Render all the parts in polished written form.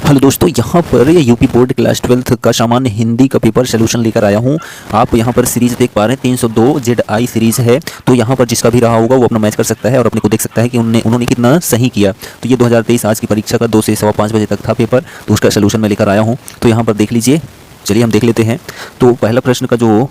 Hello दोस्तों, यहाँ पर ये यूपी बोर्ड क्लास 12th का सामान्य हिंदी का पेपर सोल्यूशन लेकर आया हूँ। आप यहाँ पर सीरीज देख पा रहे हैं 302 ZI सीरीज़ है। तो यहाँ पर जिसका भी रहा होगा वो अपना मैच कर सकता है और अपने को देख सकता है कि उन्होंने कितना सही किया। तो ये 2023 आज की परीक्षा का 2 से 5:15 बजे तक था पेपर, तो उसका सोल्यूशन मैं लेकर आया हूँ। तो यहाँ पर देख लीजिए, चलिए हम देख लेते हैं। तो पहला प्रश्न का जो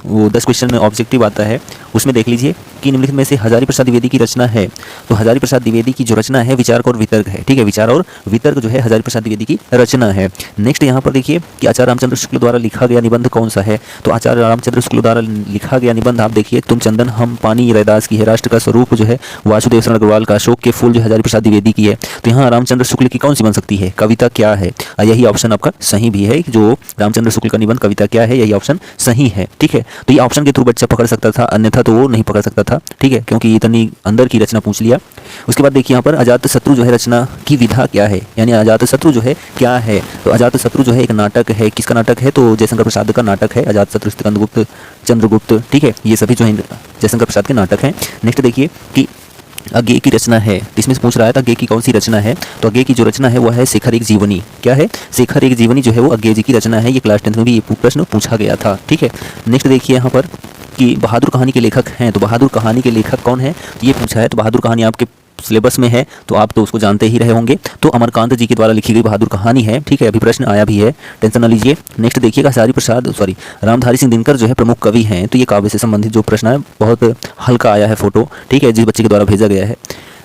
वो 10 क्वेश्चन में ऑब्जेक्टिव आता है, उसमें देख लीजिए कि निम्नलिखित में से हजारी प्रसाद द्विवेदी की रचना है। तो हजारी प्रसाद द्विवेदी की जो रचना है विचारक और वितर्क है। ठीक है, विचार और वितर्क जो है हजारी प्रसाद द्विवेदी की रचना है। नेक्स्ट यहाँ पर देखिए कि आचार्य रामचंद्र शुक्ल द्वारा लिखा गया निबंध कौन सा है। तो आचार्य रामचंद्र शुक्ल द्वारा लिखा गया निबंध आप देखिए, तुम चंदन हम पानी रैदास की है। राष्ट्र का स्वरूप जो है वासुदेव शरण अग्रवाल का। अशोक के फूल जो हजारी प्रसाद द्विवेदी की है। तो यहाँ रामचंद्र शुक्ल की कौन सी बन सकती है, कविता क्या है। यही ऑप्शन आपका सही भी है, जो रामचंद्र शुक्ल का निबंध कविता क्या है, यही ऑप्शन सही है। ठीक है, तो ये ऑप्शन के थ्रू बच्चा पकड़ सकता था, अन्यथा तो वो नहीं पकड़ सकता था। ठीक है, क्योंकि इतनी अंदर की रचना पूछ लिया। उसके बाद देखिए यहाँ पर अजातशत्रु जो है रचना की विधा क्या है, यानी अजातशत्रु जो है क्या है। तो अजातशत्रु जो है एक नाटक है। किसका नाटक है, तो जयशंकर प्रसाद का नाटक है। अजातशत्रु, स्कंदगुप्त, चंद्रगुप्त, ठीक है, ये सभी जो है जयशंकर प्रसाद के नाटक हैं। नेक्स्ट देखिए कि अज्ञेय की रचना है। इसमें से पूछ रहा है था अज्ञेय की कौन सी रचना है। तो अज्ञेय की जो रचना है वह है शेखर एक जीवनी। क्या है, शेखर एक जीवनी जो है वो अज्ञेय जी की रचना है। ये क्लास 10th में भी ये प्रश्न पूछा गया था। ठीक है, नेक्स्ट देखिए यहाँ पर कि बहादुर कहानी के लेखक हैं। तो बहादुर कहानी के लेखक कौन है, तो ये पूछा है। तो बहादुर कहानी आपके सिलेबस में है, तो आप तो उसको जानते ही रहे होंगे। तो अमरकांत जी के द्वारा लिखी गई बहादुर कहानी है। ठीक है, अभी प्रश्न आया भी है, टेंशन न लीजिए। नेक्स्ट देखिएगा रामधारी सिंह दिनकर जो है प्रमुख कवि हैं। तो ये काव्य से संबंधित जो प्रश्न है बहुत हल्का आया है फोटो। ठीक है, जिस बच्चे के द्वारा भेजा गया है।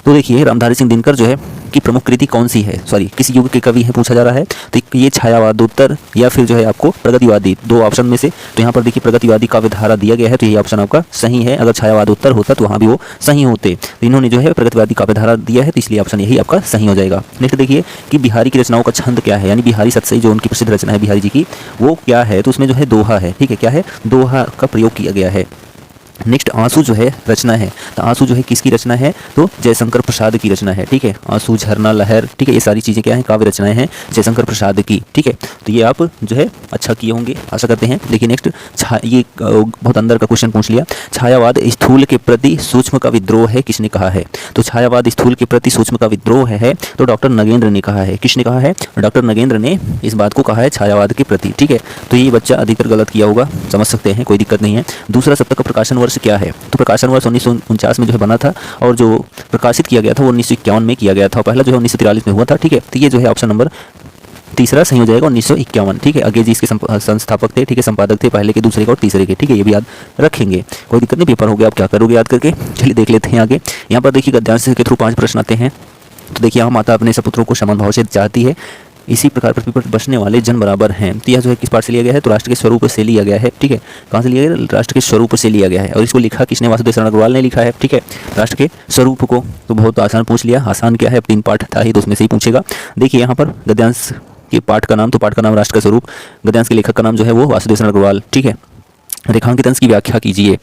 तो देखिए रामधारी सिंह दिनकर जो है कि प्रमुख कृति कौन सी है, किस युग के कवि हैं पूछा जा रहा है। तो ये छायावादोत्तर या फिर जो है आपको प्रगतिवादी, दो ऑप्शन में से। तो यहाँ पर देखिए प्रगतिवादी काव्य धारा दिया गया है, तो ये ऑप्शन आपका सही है। अगर छायावादोत्तर होता तो वहाँ भी वो सही होते। तो इन्होंने जो है प्रगतिवादी काव्य धारा दिया है, तो इसलिए ऑप्शन यही आपका सही हो जाएगा। नेक्स्ट देखिए कि बिहारी की रचनाओं का छंद क्या है, यानी बिहारी सतसई जो उनकी प्रसिद्ध रचना है बिहारी जी की, वो क्या है। तो उसमें जो है दोहा है। ठीक है, क्या है, दोहा का प्रयोग किया गया है। नेक्स्ट आंसू जो है रचना है। तो आंसू जो है किसकी रचना है, तो जयशंकर प्रसाद की रचना है। ठीक है, आंसू, झरना, लहर, ठीक है, ये सारी चीज़ें क्या हैं, काव्य रचनाएं हैं जयशंकर प्रसाद की। ठीक है, तो ये आप जो है अच्छा किए होंगे, आशा करते हैं। देखिए नेक्स्ट ये बहुत अंदर का क्वेश्चन पूछ लिया। छायावाद स्थूल के प्रति सूक्ष्म का विद्रोह है, किसने कहा है। तो छायावाद स्थूल के प्रति सूक्ष्म का विद्रोह है, तो डॉक्टर नगेंद्र ने कहा है। किसने कहा है, डॉक्टर नगेंद्र ने इस बात को कहा है छायावाद के प्रति। ठीक है, तो ये बच्चा अधिकतर गलत किया होगा, समझ सकते हैं, कोई दिक्कत नहीं है। दूसरा सप्तक का प्रकाशन वर्ष क्या है। तो प्रकाशन वर्ष 1949 में जो है बना था, और जो प्रकाशित किया गया था वो 1951 में किया गया था। पहला जो है 1943 में हुआ था। ठीक है, तो ये जो है ऑप्शन नंबर तीसरा सही हो जाएगा, 1951। ठीक है, अज्ञेय जी इसके संस्थापक थे। ठीक है, संपादक थे पहले के, दूसरे के और तीसरे के। ठीक है, ये भी याद रखेंगे, कोई दिक्कत नहीं। पेपर हो गया, आप क्या करोगे याद करके। चलिए देख लेते हैं आगे। यहाँ पर देखिए गद्यांश के थ्रू 5 प्रश्न आते हैं। तो देखिए यहाँ माता अपने सपुत्रों को समान भाव से चाहती है, इसी प्रकार पृथ्वी पर बसने वाले जन बराबर हैं। तो यह जो है किस पाठ से लिया गया है, तो राष्ट्र के स्वरूप से लिया गया है। ठीक है, कहाँ से लिया गया, राष्ट्र के स्वरूप से लिया गया है। और इसको लिखा किसने, वासुदेव शरण अग्रवाल ने लिखा है। ठीक है, राष्ट्र के स्वरूप को तो बहुत आसान पूछ लिया। आसान क्या है, अब 3 पाठ था ही, तो उसमें से ही पूछेगा। देखिए यहाँ पर गद्यांश के पाठ का नाम, तो पाठ का नाम राष्ट्र का स्वरूप, गद्यांश के लेखक का नाम जो है वो वासुदेव शरण अग्रवाल। ठीक है, रेखांकित अंश की व्याख्या कीजिए।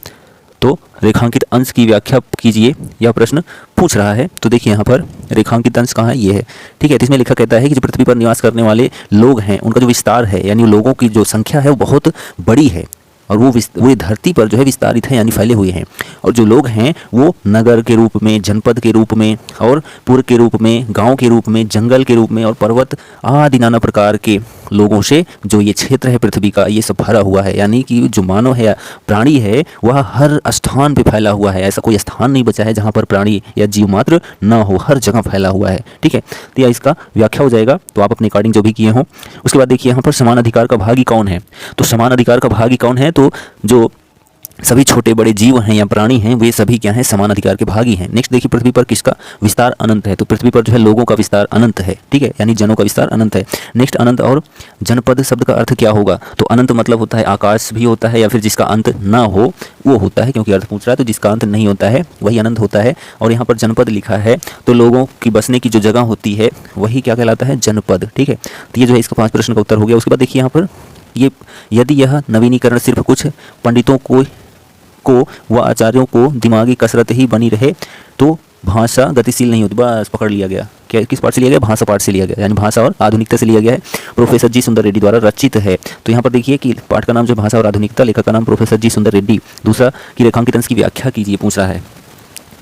तो रेखांकित अंश की व्याख्या कीजिए, यह प्रश्न पूछ रहा है। तो देखिए यहाँ पर रेखांकित अंश कहाँ है, ये है। ठीक है, तो इसमें लिखा कहता है कि जो पृथ्वी पर निवास करने वाले लोग हैं उनका जो विस्तार है, यानी लोगों की जो संख्या है वो बहुत बड़ी है, और वो धरती पर जो है विस्तारित है, यानी फैले हुए हैं। और जो लोग हैं वो नगर के रूप में, जनपद के रूप में, और पुर के रूप में, गांव के रूप में, जंगल के रूप में, और पर्वत आदि नाना प्रकार के लोगों से जो ये क्षेत्र है पृथ्वी का, ये सब भरा हुआ है। यानी कि जो मानव है, प्राणी है, वह हर स्थान पे फैला हुआ है। ऐसा कोई स्थान नहीं बचा है जहाँ पर प्राणी या जीव मात्र ना हो, हर जगह फैला हुआ है। ठीक है, तो यह इसका व्याख्या हो जाएगा। तो आप अपने अकॉर्डिंग जो भी किए हों। उसके बाद देखिए यहाँ पर समान अधिकार का भागी कौन है। तो समान अधिकार का भागी कौन है, तो जो सभी छोटे बड़े जीव हैं या प्राणी हैं वे सभी क्या हैं, समान अधिकार के भागी हैं। नेक्स्ट देखिए पृथ्वी पर किसका विस्तार अनंत है। तो पृथ्वी पर जो है लोगों का विस्तार अनंत है। ठीक है, यानी जनों का विस्तार अनंत है। नेक्स्ट अनंत और जनपद शब्द का अर्थ क्या होगा। तो अनंत मतलब होता है आकाश भी होता है, या फिर जिसका अंत ना हो वो होता है, क्योंकि अर्थ पूछ रहा है। तो जिसका अंत नहीं होता है वही अनंत होता है। और यहाँ पर जनपद लिखा है, तो लोगों की बसने की जो जगह होती है वही क्या कहलाता है, जनपद। ठीक है, तो ये जो है इसका 5 प्रश्न का उत्तर हो गया। उसके बाद देखिए यहाँ पर ये यदि यह नवीनीकरण सिर्फ कुछ पंडितों को व आचार्यों को दिमागी कसरत ही बनी रहे तो भाषा गतिशील नहीं होती। बस पकड़ लिया गया। क्या किस पाठ से लिया गया, भाषा पाठ से लिया गया, यानी भाषा और आधुनिकता से लिया गया है। प्रोफेसर जी सुंदर रेड्डी द्वारा रचित है। तो यहाँ पर देखिए कि पाठ का नाम जो भाषा और आधुनिकता, लेखक का नाम प्रोफेसर जी सुंदर रेड्डी। दूसरा कि रेखांकित अंश की व्याख्या कीजिए पूछ रहा है।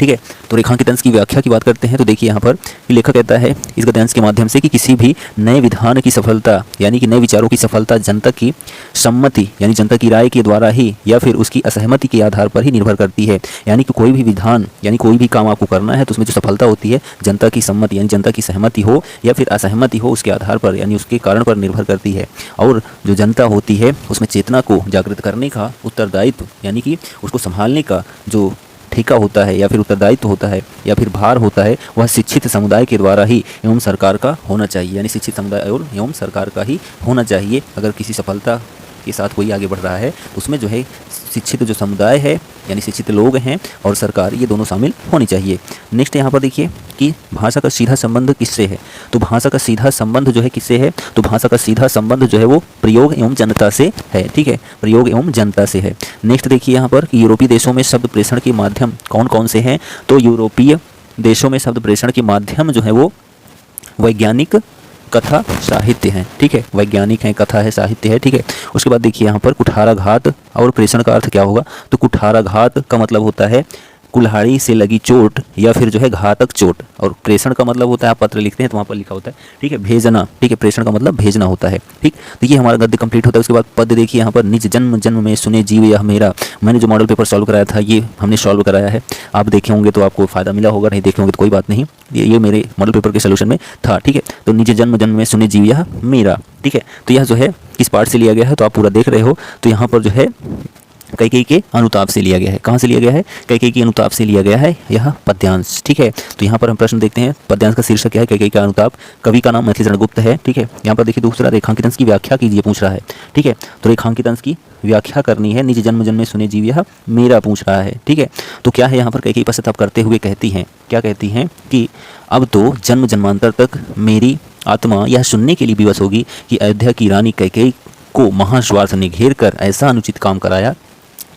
ठीक है। तो रेखांकित अंश की व्याख्या की बात करते हैं तो देखिए यहाँ पर लेखक कहता है इस गद्यांश के माध्यम से कि किसी भी नए विधान की सफलता यानी कि नए विचारों की सफलता जनता की सम्मति यानी जनता की राय के द्वारा ही या फिर उसकी असहमति के आधार पर ही निर्भर करती है। यानी कि कोई भी विधान यानी कोई भी काम आपको करना है तो उसमें जो सफलता होती है जनता की सम्मति यानी जनता की सहमति हो या फिर असहमति हो उसके आधार पर यानी उसके कारण पर निर्भर करती है। और जो जनता होती है उसमें चेतना को जागृत करने का उत्तरदायित्व यानी कि उसको संभालने का जो ठेका होता है या फिर उत्तरदायित्व होता है या फिर भार होता है वह शिक्षित समुदाय के द्वारा ही एवं सरकार का होना चाहिए। यानी शिक्षित समुदाय और एवं सरकार का ही होना चाहिए। अगर किसी सफलता के साथ कोई आगे बढ़ रहा है तो उसमें जो है शिक्षित जो समुदाय है यानी शिक्षित लोग हैं और सरकार ये दोनों शामिल होनी चाहिए। नेक्स्ट यहाँ पर देखिए कि भाषा का सीधा संबंध किससे है। तो भाषा का सीधा संबंध जो है किससे है, तो भाषा का सीधा संबंध जो है वो प्रयोग एवं जनता से है। ठीक है, प्रयोग एवं जनता से है। नेक्स्ट देखिए यहाँ पर कि यूरोपीय देशों में शब्द प्रेषण के माध्यम कौन कौन से हैं। तो यूरोपीय देशों में शब्द प्रेषण के माध्यम जो है वो वैज्ञानिक, कथा, साहित्य है। ठीक है, वैज्ञानिक है, कथा है, साहित्य है। ठीक है, उसके बाद देखिए यहाँ पर कुठाराघात और प्रेषण का अर्थ क्या होगा। तो कुठाराघात का मतलब होता है कुल्हाड़ी से लगी चोट या फिर जो है घातक चोट, और प्रेषण का मतलब होता है आप पत्र लिखते हैं तो वहाँ पर लिखा होता है ठीक है भेजना। ठीक है, प्रेषण का मतलब भेजना होता है। ठीक, देखिए हमारा गद्य कंप्लीट होता है। उसके बाद पद्य देखिए यहाँ पर निज जन्म जन्म में सुने जीव यह मेरा। मैंने जो मॉडल पेपर सॉल्व कराया था ये हमने सॉल्व कराया है। आप देखे होंगे तो आपको फायदा मिला होगा, नहीं देखे होंगे तो कोई बात नहीं, ये मेरे मॉडल पेपर के सोल्यूशन में था। ठीक है, तो निज जन्म जन्म में सुने जीव यह मेरा। ठीक है, तो यह जो है किस पार्ट से लिया गया है तो आप पूरा देख रहे हो। तो यहाँ पर जो है कैकेयी के अनुताप से लिया गया है। कहाँ से लिया गया है, कैकेयी के अनुताप से लिया गया है यह पद्यांश। ठीक है, तो यहाँ पर हम प्रश्न देखते हैं पद्यांश का शीर्षक क्या है, कैकेयी का अनुताप। कवि का नाम मैथिली गुप्त है। ठीक है, यहाँ पर देखिए दूसरा रेखांकित अंश की व्याख्या कीजिए पूछ रहा है। ठीक है, तो रेखांकित अंश की व्याख्या करनी है। निज जन्म जन्म में सुने जीव यह मेरा पूछ रहा है। ठीक है, तो क्या है यहाँ पर कैकेयी पश्चाताप करते हुए कहती हैं, क्या कहती हैं कि अब तो जन्म जन्मांतर तक मेरी आत्मा यह सुनने के लिए विवश होगी कि अयोध्या की रानी कैकेयी को महास्वार्थ ने घेर कर ऐसा अनुचित काम कराया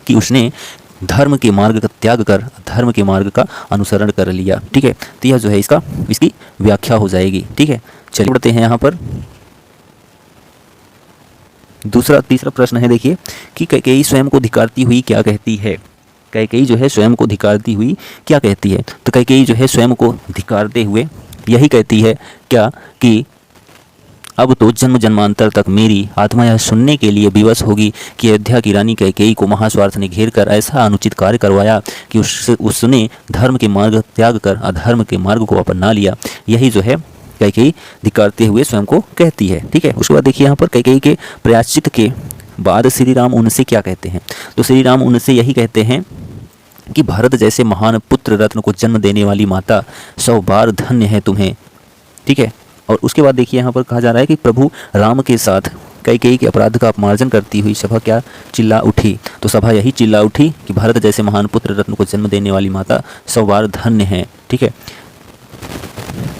कि उसने धर्म के मार्ग का त्याग कर धर्म के मार्ग का अनुसरण कर लिया। ठीक है, तो यह जो है इसकी व्याख्या हो जाएगी। ठीक है, चलिए बढ़ते हैं यहाँ पर तीसरा प्रश्न है। देखिए कि कैकेयी स्वयं को धिक्कारती हुई क्या कहती है। कैकेयी जो है स्वयं को धिक्कारती हुई क्या कहती है। तो कैकेयी जो है स्वयं को धिक्कारते हुए यही कहती है क्या कि अब तो जन्म जन्मांतर तक मेरी आत्मा यह सुनने के लिए विवश होगी कि अयोध्या की रानी कैकेयी को महास्वार्थ ने घेर कर ऐसा अनुचित कार्य करवाया कि उसने धर्म के मार्ग त्याग कर अधर्म के मार्ग को अपना लिया। यही जो है कैकेयी धिक्कारते हुए स्वयं को कहती है। ठीक है, उसके बाद देखिए यहाँ पर कैकेयी के प्रायश्चित के बाद श्री राम उनसे क्या कहते हैं। तो श्री राम उनसे यही कहते हैं कि भारत जैसे महान पुत्र रत्न को जन्म देने वाली माता 100 बार धन्य है तुम्हें। ठीक है, और उसके बाद देखिए यहाँ पर कहा जा रहा है कि प्रभु राम के साथ कैकेयी के अपराध का अपमार्जन करती हुई सभा क्या चिल्ला उठी। तो सभा यही चिल्ला उठी कि भारत जैसे महान पुत्र रत्न को जन्म देने वाली माता 100 बार धन्य है। ठीक है,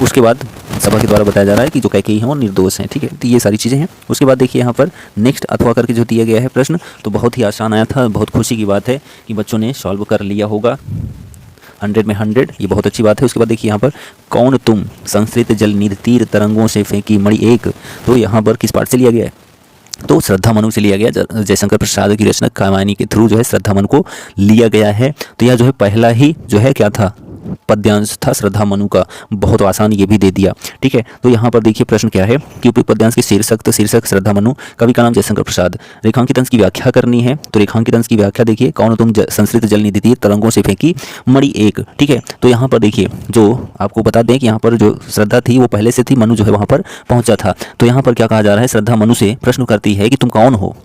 उसके बाद सभा के द्वारा बताया जा रहा है कि जो कैकेयी हैं वो निर्दोष हैं। ठीक है, तो ये सारी चीज़ें हैं। उसके बाद देखिए यहाँ पर नेक्स्ट अथवा करके जो दिया गया है प्रश्न, तो बहुत ही आसान आया था। बहुत खुशी की बात है कि बच्चों ने सॉल्व कर लिया होगा 100 में 100, ये बहुत अच्छी बात है। उसके बाद देखिए यहाँ पर कौन तुम संस्कृत जल निध तीर तरंगों से फेंकी मणि एक। तो यहाँ पर किस पाठ से लिया गया है, तो श्रद्धा मनु से लिया गया। जयशंकर प्रसाद की रचना कामायनी के थ्रू जो है श्रद्धा मनु को लिया गया है। तो यह जो है पहला ही जो है क्या था, पद्यांश था श्रद्धा मनु का। बहुत आसान ये भी दे दिया। ठीक है, तो यहाँ पर देखिए प्रश्न क्या है कि उपयुक्त पद्यांश के शीर्षक श्रद्धा मनु, कवि का नाम जयशंकर प्रसाद। रेखांकित अंश की व्याख्या करनी है। तो रेखांकित अंश की व्याख्या देखिए कौन तुम संस्कृत जल निधि तीर तरंगों से फेंकी मणि एक। ठीक है, तो यहाँ पर देखिए जो आपको बता दें कि यहाँ पर जो श्रद्धा थी वो पहले से थी, मनु जो है वहाँ पर पहुँचा था। तो यहाँ पर क्या कहा जा रहा है, श्रद्धा मनु से प्रश्न करती है कि तुम कौन हो।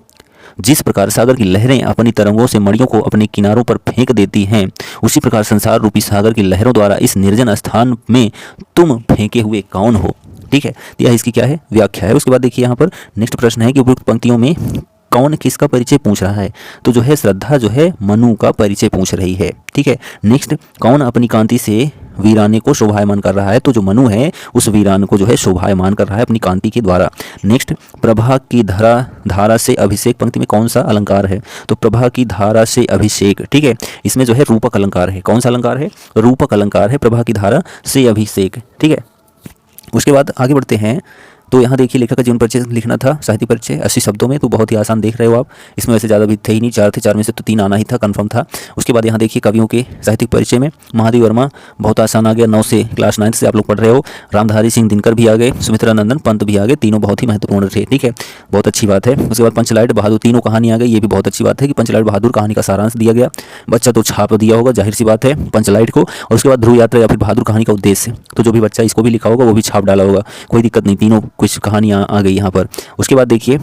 जिस प्रकार सागर की लहरें अपनी तरंगों से मणियों को अपने किनारों पर फेंक देती हैं, उसी प्रकार संसार रूपी सागर की लहरों द्वारा इस निर्जन स्थान में तुम फेंके हुए कौन हो। ठीक है, यह इसकी क्या है, व्याख्या है। उसके बाद देखिए यहाँ पर नेक्स्ट प्रश्न है कि उपयुक्त पंक्तियों में कौन किसका परिचय पूछ रहा है। तो जो है श्रद्धा जो है मनु का परिचय पूछ रही है। ठीक है, नेक्स्ट कौन अपनी कांति से वीराने को शोभायमान कर रहा है। तो जो मनु है उस वीरान को जो है शोभायमान कर रहा है अपनी कांति के द्वारा। नेक्स्ट प्रभा की धारा से अभिषेक पंक्ति में कौन सा अलंकार है। तो प्रभा की धारा से अभिषेक। ठीक है, इसमें जो है रूपक अलंकार है। कौन सा अलंकार है, रूपक अलंकार है प्रभा की धारा से अभिषेक। ठीक है, उसके बाद आगे बढ़ते हैं। तो यहाँ देखिए लेखक का जीवन परिचय लिखना था, साहित्य परिचय 80 शब्दों में, तो बहुत ही आसान देख रहे हो आप। इसमें वैसे ज़्यादा भी थे ही नहीं, 4 थे, 4 में से तो 3 आना ही था, कंफर्म था। उसके बाद यहाँ देखिए कवियों के साहित्यिक परिचय में महादेव वर्मा बहुत आसान आ गया, 9 से क्लास 9 से आप लोग पढ़ रहे हो। रामधारी सिंह दिनकर भी आ गए, सुमित्रा नंदन पंत भी आ गए, तीनों बहुत ही महत्वपूर्ण थे, ठीक है, बहुत अच्छी बात है। उसके बाद पंचलाइट बहादुर, तीनों कहानी आ गई, ये भी बहुत अच्छी बात है कि पंचलाइट बहादुर कहानी का सारांश दिया गया। बच्चा तो छाप दिया होगा, जाहिर सी बात है, पंचलाइट को। और उसके बाद ध्रुव यात्रा या फिर बहादुर कहानी का उद्देश्य, तो जो भी बच्चा इसको भी लिखा होगा वो भी छाप डाला होगा, कोई दिक्कत नहीं, तीनों कुछ कहानियाँ आ गई यहाँ पर। उसके बाद देखिए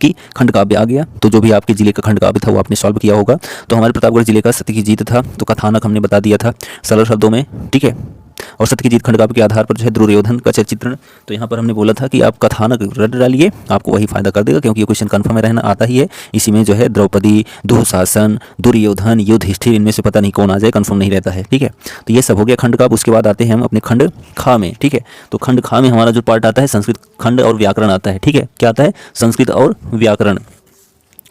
कि खंड काव्य आ गया, तो जो भी आपके जिले का खंड काव्य था वो आपने सॉल्व किया होगा। तो हमारे प्रतापगढ़ जिले का सत्य की जीत था, तो कथानक हमने बता दिया था सरल शब्दों में, ठीक है। और सत्य की जीत खंड काव्य के आधार पर जो है दुर्योधन का चित्रण, तो यहाँ पर हमने बोला था कि आप कथानक रट डालिए, आपको वही फायदा कर देगा, क्योंकि ये क्वेश्चन कन्फर्म में रहना आता ही है। इसी में जो है द्रौपदी, दुशासन, दुर्योधन, युधिष्ठिर, इनमें से पता नहीं कौन आ जाए, कन्फर्म नहीं रहता है, ठीक है। तो ये सब हो गया खंड काव्य। उसके बाद आते हैं हम अपने खंड खा में, ठीक है। तो खंड खा में हमारा जो पार्ट आता है संस्कृत खंड और व्याकरण आता है, ठीक है। क्या आता है? संस्कृत और व्याकरण।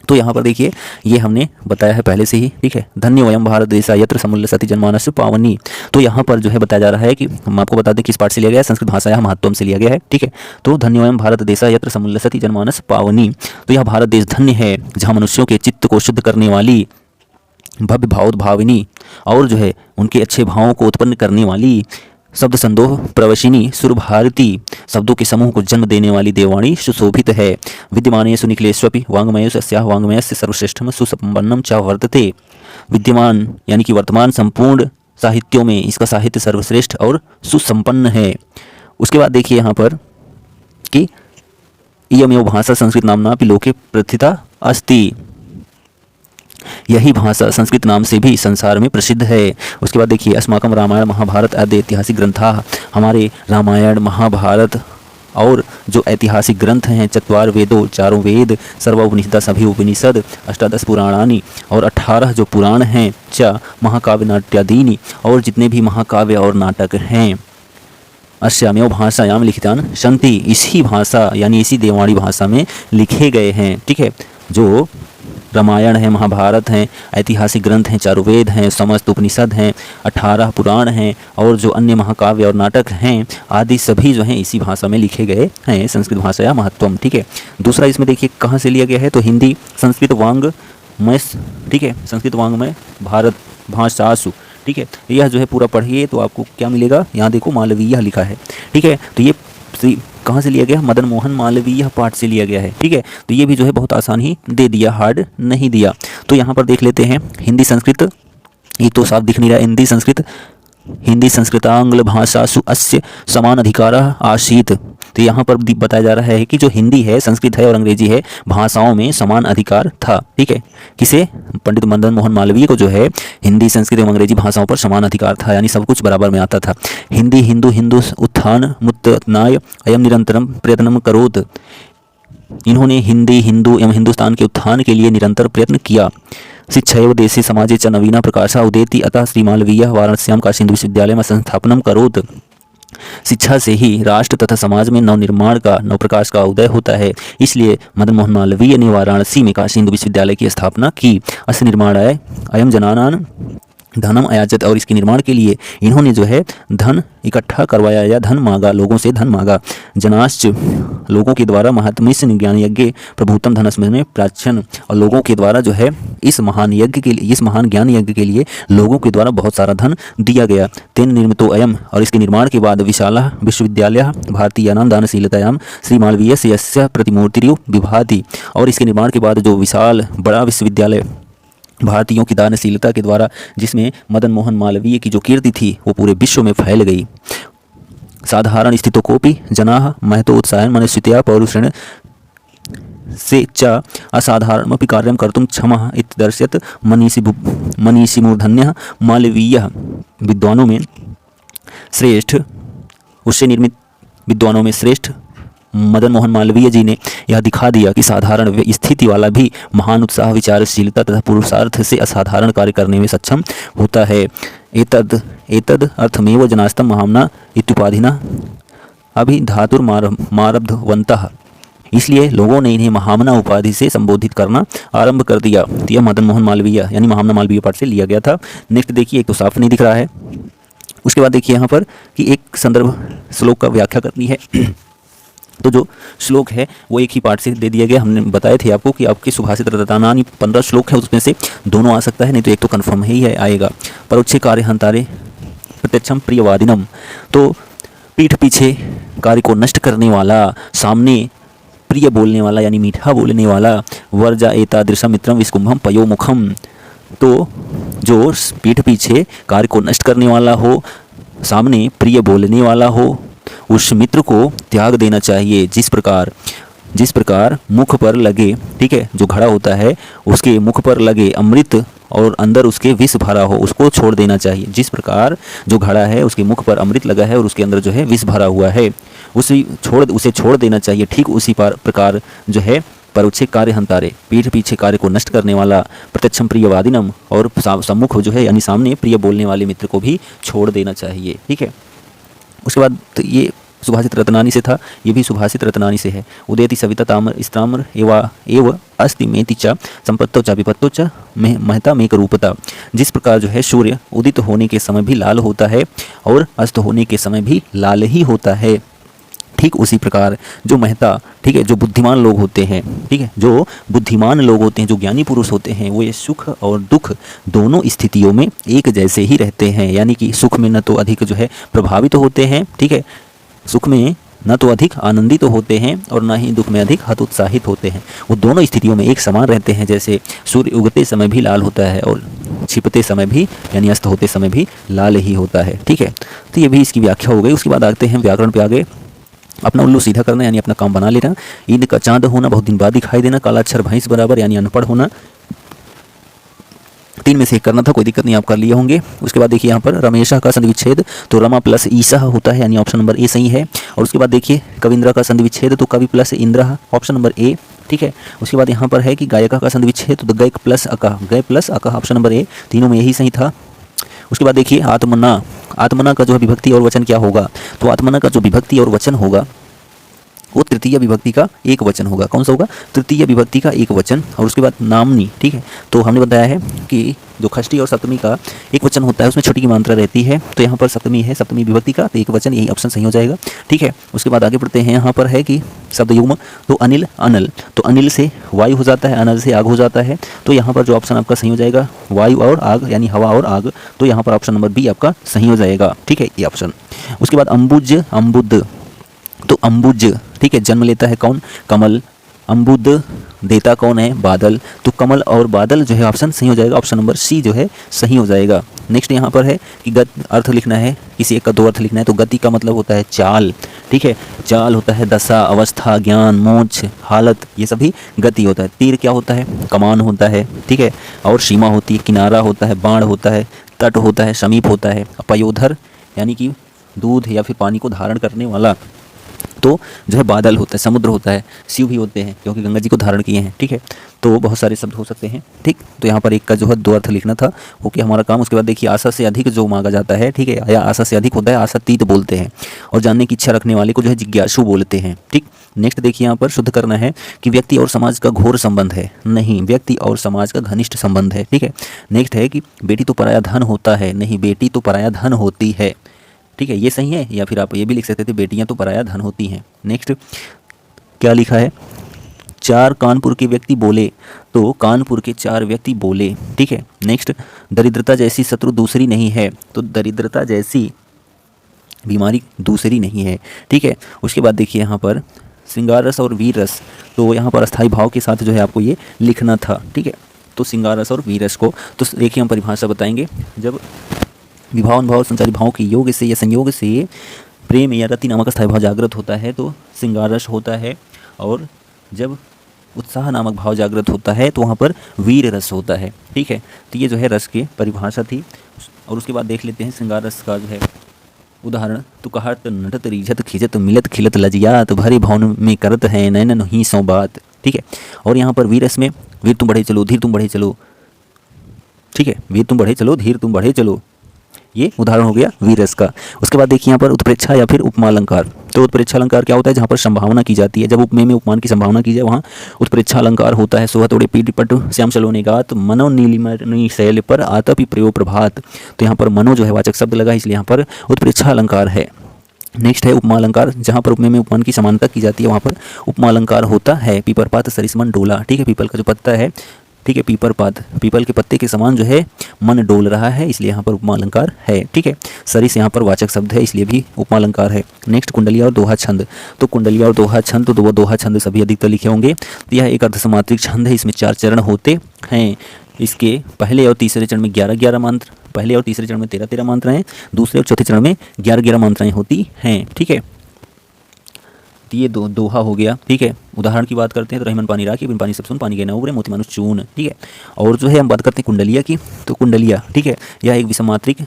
तो यहाँ पर देखिए ये हमने बताया है पहले से ही, ठीक है। धन्य वयम भारत देशा यत्र समुल्य सति जनमानस पावनी। तो यहाँ पर जो है बताया जा रहा है कि हम आपको बता दें किस पार्ट से लिया गया है, संस्कृत भाषा या महत्वम से लिया गया है, ठीक है। तो धन्य वयम भारत देशा यत्र समुल्य सति जनमानस पावनी। तो यह भारत देश धन्य है जहाँ मनुष्यों के चित्त को शुद्ध करने वाली, भव्य भावोद्भाविनी और जो है उनके अच्छे भावों को उत्पन्न करने वाली, शब्द संदोह प्रवशिनी सुरभारती, शब्दों के समूह को जन्म देने वाली देववाणी सुशोभित है। विद्यमानेषु निखिलेष्वपि वाङ्मयेषु अस्याः वाङ्मयस्य सर्वश्रेष्ठम सुसंपन्नम च वर्तते। विद्यमान यानी कि वर्तमान संपूर्ण साहित्यों में इसका साहित्य सर्वश्रेष्ठ और सुसंपन्न है। उसके बाद देखिए यहाँ पर कि इयमेव भाषा संस्कृत नाम्नापि लोके प्रथिता अस्ति। यही भाषा संस्कृत नाम से भी संसार में प्रसिद्ध है। उसके बाद देखिए अस्माकं रामायण महाभारत आदि ऐतिहासिक ग्रंथाः, हमारे रामायण महाभारत और जो ऐतिहासिक ग्रंथ हैं, चत्वार वेदों, चारों वेद, सर्वोपनिषदा सभी उपनिषद, अष्टादश पुराणानि और 18 जो पुराण हैं, च महाकाव्य नाट्यादीनि और जितने भी महाकाव्य और नाटक हैं, अस्यामेव भाषायाम लिखितान सन्ति, इसी भाषा यानी इसी देववाणी भाषा में लिखे गए हैं, ठीक है। जो रामायण है, महाभारत हैं, ऐतिहासिक ग्रंथ हैं, चारों वेद हैं, समस्त उपनिषद हैं, 18 पुराण हैं और जो अन्य महाकाव्य और नाटक हैं आदि सभी जो हैं इसी भाषा में लिखे गए हैं, संस्कृत भाषा या महत्वम, ठीक है। दूसरा इसमें देखिए कहाँ से लिया गया है, तो हिंदी संस्कृत वाङ्मय, ठीक है, संस्कृत वाङ्मय भारत भाषासु, ठीक है। यह जो है पूरा पढ़िए तो आपको क्या मिलेगा, यहाँ देखो मालवीय लिखा है, ठीक है। तो ये कहाँ से लिया गया, मदन मोहन मालवीय पाठ से लिया गया है, ठीक है। तो ये भी जो है बहुत आसान ही दे दिया, हार्ड नहीं दिया। तो यहाँ पर देख लेते हैं हिंदी संस्कृत, ये तो साफ दिख नहीं रहा, हिंदी संस्कृतांग्ल भाषासु अस्य समान अधिकार आसीत। तो यहाँ पर बताया जा रहा है कि जो हिंदी है, संस्कृत है और अंग्रेजी है, भाषाओं में समान अधिकार था, ठीक है। किसे? पंडित मदन मोहन मालवीय को जो है हिंदी, संस्कृत एवं अंग्रेजी भाषाओं पर समान अधिकार था, यानी सब कुछ बराबर में आता था। हिंदी हिंदू उत्थान मुत्तनाय अयम निरंतरम प्रयत्नम करोत। इन्होंने हिंदी, हिंदू एवं हिंदुस्तान के उत्थान के लिए निरंतर प्रयत्न किया। शिक्षैव देशे समाजे च नवीना प्रकाशा उदेति, अतः श्री मालवीय वाराणस्यां काशी हिंदू विश्वविद्यालय में संस्थापनम करोत। शिक्षा से ही राष्ट्र तथा समाज में नवनिर्माण का, नवप्रकाश का उदय होता है, इसलिए मदन मोहन मालवीय ने वाराणसी में काशी हिंदू विश्वविद्यालय की स्थापना की। अस्य निर्माणाय अयम जनानां धनम अयाचत, और इसके निर्माण के लिए इन्होंने जो है धन इकट्ठा करवाया या धन मांगा, लोगों से धन मांगा। जनाश्च, लोगों के द्वारा महात्म्य ज्ञान यज्ञ प्रभुतम धनस्म में प्राचीन, और लोगों के द्वारा जो है इस महान यज्ञ के लिए, इस महान ज्ञान यज्ञ के लिए लोगों के द्वारा बहुत सारा धन दिया गया। तेन निर्मितो अयम, और इसके निर्माण के बाद विशाला विश्वविद्यालय भारतीयानां दानशीलतायां श्री मालवीय से यस्य प्रतिमूर्तिर्यो विभाति, और इसके निर्माण के बाद जो विशाल बड़ा विश्वविद्यालय भारतीयों की दानशीलता के द्वारा, जिसमें मदन मोहन मालवीय की जो कीर्ति थी वो पूरे विश्व में फैल गई। साधारण स्थितों को भी जनाः महतो उत्साहन मनुष्यतया पौरुषेण से च असाधारणमपि कार्यं कर्तुं क्षमः इति दर्शयत् मनीषिमूर्धन्यः मालवीयः। विद्वानों में श्रेष्ठ, उससे निर्मित विद्वानों में श्रेष्ठ मदन मोहन मालवीय जी ने यह दिखा दिया कि साधारण स्थिति वाला भी महान उत्साह, विचारशीलता तथा पुरुषार्थ से असाधारण कार्य करने में सक्षम होता है। एतद अर्थमेव जनास्तम महामना इत्युपाधिना अभिधातुर्मारब्धवन्तः, इसलिए लोगों ने इन्हें महामना उपाधि से संबोधित करना आरंभ कर दिया। तो यह मदन मोहन मालवीय यानी महामना मालवीय पाठ से लिया गया था। नेक्स्ट देखिए, एक तो साफ नहीं दिख रहा है। उसके बाद देखिए यहाँ पर कि एक संदर्भ श्लोक का व्याख्या करनी है। तो जो श्लोक है वो एक ही पार्ट से दे दिया गया। हमने बताए थे आपको कि आपके सुभाषित रतनानी 15 श्लोक है, उसमें से दोनों आ सकता है, नहीं तो एक तो कन्फर्म ही है आएगा। परोक्षे कार्य हंतारे प्रत्यक्षम प्रियवादिनम, तो पीठ पीछे कार्य को नष्ट करने वाला, सामने प्रिय बोलने वाला यानी मीठा बोलने वाला। वर्जा एता दृशम मित्रम विस्कुंभम पयोमुखम, तो जो पीठ पीछे कार्य को नष्ट करने वाला हो, सामने प्रिय बोलने वाला हो, उस मित्र को त्याग देना चाहिए। जिस प्रकार मुख पर लगे, ठीक है, जो घड़ा होता है उसके मुख पर लगे अमृत और अंदर उसके विष भरा हो, उसको छोड़ देना चाहिए। जिस प्रकार जो घड़ा है उसके मुख पर अमृत लगा है और उसके अंदर जो है विष भरा हुआ है, उसे छोड़ देना चाहिए। ठीक उसी प्रकार जो है परोक्षे कार्य हंतारे, पीठ पीछे कार्य को नष्ट करने वाला, प्रत्यक्षम प्रियवादिनम, और सम्मुख जो है यानी सामने प्रिय बोलने वाले मित्र को भी छोड़ देना चाहिए। ठीक है, उसके बाद तो ये सुभाषित रत्नानी से था, ये भी सुभाषित रत्नानी से है। उदेति सविता ताम्र स्त्राम्र एव अस्ति मेति च संपत्तो च विपत्तो च महता मेक रूपता। जिस प्रकार जो है सूर्य उदित होने के समय भी लाल होता है और अस्त होने के समय भी लाल ही होता है, ठीक उसी प्रकार जो महता, ठीक है, जो बुद्धिमान लोग होते हैं, ठीक है, जो बुद्धिमान लोग होते हैं, जो ज्ञानी पुरुष होते हैं, वो ये सुख और दुख दोनों स्थितियों में एक जैसे ही रहते हैं। यानी कि सुख में न तो अधिक जो है प्रभावित होते हैं, ठीक है, सुख में न तो अधिक आनंदित होते हैं और न ही दुख में अधिक हतोत्साहित होते हैं। वो दोनों स्थितियों में एक समान रहते हैं। जैसे सूर्य उगते समय भी लाल होता है और छिपते समय भी यानी अस्त होते समय भी लाल ही होता है। ठीक है, तो ये भी इसकी व्याख्या हो गई। उसके बाद आते हैं व्याकरण पे आगे। अपना उल्लू सीधा करना यानी अपना काम बना लेना। ईद का चांद होना, बहुत दिन बाद दिखाई देना। काला अक्षर भैंस बराबर यानी अनपढ़ होना। 3 में से एक करना था, कोई दिक्कत नहीं, आप कर लिए होंगे। उसके बाद देखिए यहाँ पर रमेशा का संधि विच्छेद, तो रमा प्लस ईसा होता है यानी ऑप्शन नंबर ए सही है। और उसके बाद देखिए कविंद्रा का संधि विच्छेद, तो कवि plus Indira, option number A. ठीक है, उसके बाद यहाँ पर है कि गायिका का संधि विच्छेद, तो गैक प्लस अका, गय plus Aka, option number A. तीनों में यही सही था। उसके बाद देखिए आत्मना का जो है विभक्ति और वचन क्या होगा, तो आत्मना का जो विभक्ति और वचन होगा वो तृतीय विभक्ति का एक वचन होगा। कौन सा होगा? तृतीय विभक्ति का एक वचन। और उसके बाद नामनी, ठीक है, तो हमने बताया है कि जो षष्ठी और सप्तमी का एक वचन होता है उसमें छोटी की मात्रा रहती है, तो यहाँ पर सप्तमी है, सप्तमी विभक्ति का, तो एक वचन, यही ऑप्शन सही हो जाएगा। ठीक है, उसके बाद आगे बढ़ते हैं। यहाँ पर है कि शब्द युग्म, तो अनिल अनल, तो अनिल से वायु हो जाता है, अनल से आग हो जाता है, तो यहाँ पर जो ऑप्शन आपका सही हो जाएगा वायु और आग यानी हवा और आग, तो यहाँ पर ऑप्शन नंबर बी आपका सही हो जाएगा। ठीक है, ये ऑप्शन। उसके बाद अम्बुज अम्बुद, तो अम्बुज, ठीक है, जन्म लेता है कौन? कमल। अम्बुद देता कौन है? बादल। तो कमल और बादल जो है ऑप्शन सही हो जाएगा, ऑप्शन नंबर सी जो है सही हो जाएगा। नेक्स्ट यहाँ पर है कि गत अर्थ लिखना है, किसी एक का दो अर्थ लिखना है, तो गति का मतलब होता है चाल। ठीक है, चाल होता है दशा, अवस्था, ज्ञान, मोक्ष, हालत, ये सभी गति होता है। तीर क्या होता है? कमान होता है। ठीक है, और सीमा होती है, किनारा होता है, बाण होता है, तट होता है, समीप होता है। पयोधर यानी कि दूध या फिर पानी को धारण करने वाला, तो जो है बादल होता है, समुद्र होता है, शिव भी होते हैं क्योंकि गंगा जी को धारण किए हैं। ठीक है, तो बहुत सारे शब्द हो सकते हैं। ठीक, तो यहाँ पर एक का जो है दो अर्थ लिखना था, वो कि हमारा काम। उसके बाद देखिए आशा से अधिक जो मांगा जाता है, ठीक है, या आशा से अधिक होता है, आशातीत बोलते हैं, और जानने की इच्छा रखने वाले को जो है जिज्ञासु बोलते हैं। ठीक, नेक्स्ट देखिए यहाँ पर शुद्ध करना है कि व्यक्ति और समाज का घोर संबंध है, नहीं, व्यक्ति और समाज का घनिष्ठ संबंध है। ठीक है, नेक्स्ट है कि बेटी तो पराया धन होता है, नहीं, बेटी तो पराया धन होती है। ठीक है, ये सही है, या फिर आप ये भी लिख सकते थे बेटियां तो पराया धन होती हैं। नेक्स्ट क्या लिखा है? 4 कानपुर के व्यक्ति बोले, तो कानपुर के 4 व्यक्ति बोले। ठीक है, नेक्स्ट दरिद्रता जैसी शत्रु दूसरी नहीं है, तो दरिद्रता जैसी बीमारी दूसरी नहीं है। ठीक है, उसके बाद देखिए यहाँ पर श्रृंगार रस और वीर रस, तो यहाँ पर अस्थायी भाव के साथ जो है आपको ये लिखना था। ठीक है, तो श्रृंगार रस और वीर रस को तो देखिए हम परिभाषा बताएंगे। जब विभाव अनुभाव संचारी भाव के योग से या संयोग से प्रेम या रति नामक स्थायी भाव जागृत होता है तो श्रृंगार रस होता है, और जब उत्साह नामक भाव जागृत होता है तो वहाँ पर वीर रस होता है। ठीक है, तो ये जो है रस की परिभाषा थी। और उसके बाद देख लेते हैं श्रृंगार रस का जो है उदाहरण। तो कहत नटत रीझत खिजत मिलत खिलत लजियात भरे भवन में करत है नैनन ही सौ बात। ठीक है, और यहाँ पर वीर रस में वीर तुम बढ़े चलो, धीर तुम बढ़े चलो। ठीक है, वीर तुम बढ़े चलो, धीर तुम बढ़े चलो, ये उदाहरण हो गया वीरस का। उसके बाद देखिए यहाँ पर उत्प्रेक्षा या फिर उपमा अलंकार, तो उत्प्रेक्षा अलंकार क्या होता है? जहाँ पर संभावना की जाती है, जब उपमेय में उपमान की संभावना की जाए वहाँ उत्प्रेक्षा अलंकार होता है। सोह तोड़े पीठ पट श्याम सलोने गात मनो नीलिमणि शैल पर आतपि प्रयोग प्रभात, तो यहाँ पर मनो जो है वाचक शब्द लगा, इसलिए यहाँ पर उत्प्रेक्षा अलंकार है। नेक्स्ट है उपमा अलंकार, जहाँ पर उपमेय में उपमान की समानता की जाती है वहाँ पर उपमा अलंकार होता है। पीपर पात सरिसमन डोला, ठीक है, पीपल का जो पत्ता है, ठीक है, पीपर पात, पीपल के पत्ते के समान जो है मन डोल रहा है, इसलिए यहाँ पर उपमा अलंकार है। ठीक है, सरिस यहाँ पर वाचक शब्द है, इसलिए भी उपमा अलंकार है। नेक्स्ट कुंडलिया और दोहा छंद, तो कुंडलिया और दोहा छंद, तो वो दोहा छंद सभी अधिकतर लिखे होंगे। तो यह एक अर्धसमात्रिक छंद है, इसमें 4 चरण होते हैं। इसके पहले और तीसरे चरण में 11-11 मंत्र, पहले और तीसरे चरण में 13-13 मंत्राएं, दूसरे और चौथे चरण में 11-11 मंत्राएं होती हैं। ठीक है, तो ये दोहा हो गया। ठीक है, उदाहरण की बात करते हैं तो रहीमन पानी राखी, बिन पानी सब सुन, पानी के न उबरे, मोती मानुष चून। ठीक है, और जो है हम बात करते हैं कुंडलिया की, तो कुंडलिया, ठीक है, यह एक विषमात्रिक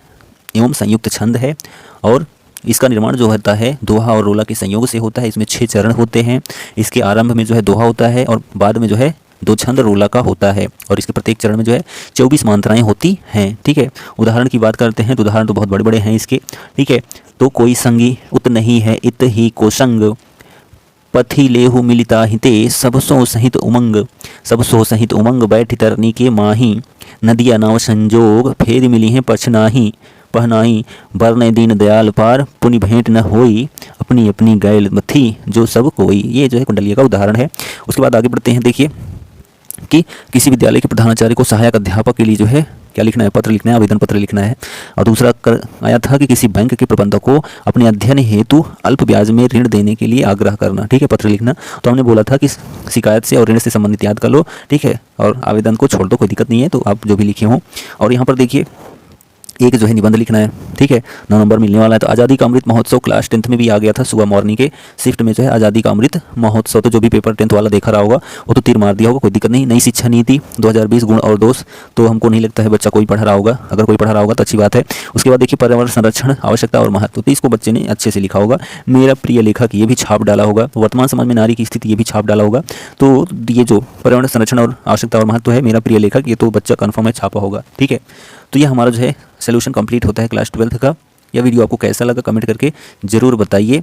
एवं संयुक्त छंद है और इसका निर्माण जो होता है दोहा और रोला के संयोग से होता है। इसमें 6 चरण होते हैं। इसके आरंभ में जो है दोहा होता है और बाद में जो है 2 छंद रोला का होता है और इसके प्रत्येक चरण में जो है 24 मात्राएं होती हैं। ठीक है, उदाहरण की बात करते हैं तो उदाहरण तो बहुत बड़े बड़े हैं इसके। ठीक है, तो कोई संगी उत नहीं है इत ही को संग, पथी लेहु मिलिता हिते, सब सो सहित उमंग, सब सो सहित उमंग, बैठ तरनी के माही, नदिया नाव संजोग, फेर मिली हैं पछनाही, पहनाई, बरने दीन दयाल पार, पुनि भेंट न होई, अपनी अपनी गैल मथी, जो सब कोई। ये जो है कुंडलिया का उदाहरण है। उसके बाद आगे बढ़ते हैं, देखिए कि किसी विद्यालय के प्रधानाचार्य को सहायक अध्यापक के लिए जो है क्या लिखना है, पत्र लिखना है, आवेदन पत्र लिखना है। और दूसरा आया था कि किसी बैंक के प्रबंधक को अपने अध्ययन हेतु अल्प ब्याज में ऋण देने के लिए आग्रह करना। ठीक है, पत्र लिखना। तो हमने बोला था कि शिकायत से और ऋण से संबंधित याद कर लो। ठीक है, और आवेदन को छोड़ दो, कोई दिक्कत नहीं है, तो आप जो भी लिखे हों। और यहाँ पर देखिए एक जो है निबंध लिखना है। ठीक है, 9 नंबर मिलने वाला है। तो आज़ादी का अमृत महोत्सव क्लास 10th में भी आ गया था, सुबह मॉर्निंग के शिफ्ट में जो है आज़ादी का अमृत महोत्सव। तो जो भी पेपर 10th वाला देखा रहा होगा वो तो तीर मार दिया होगा, कोई दिक्कत नहीं। नई शिक्षा नीति 2020 गुण और दोष, तो हमको नहीं लगता है बच्चा कोई पढ़ रहा होगा, अगर कोई पढ़ रहा होगा तो अच्छी बात है। उसके बाद देखिए पर्यावरण संरक्षण आवश्यकता और महत्व, तो इसको बच्चे ने अच्छे से लिखा होगा। मेरा प्रिय लेखक, ये भी छाप डाला होगा। वर्तमान समाज में नारी की स्थिति, ये भी छाप डाला होगा। तो ये जो पर्यावरण संरक्षण और आवश्यकता और महत्व है, मेरा प्रिय लेखक, ये तो बच्चा कन्फर्म है छापा होगा। ठीक है, तो ये हमारा जो है सोल्यूशन कंप्लीट होता है क्लास 12th का। यह वीडियो आपको कैसा लगा कमेंट करके ज़रूर बताइए।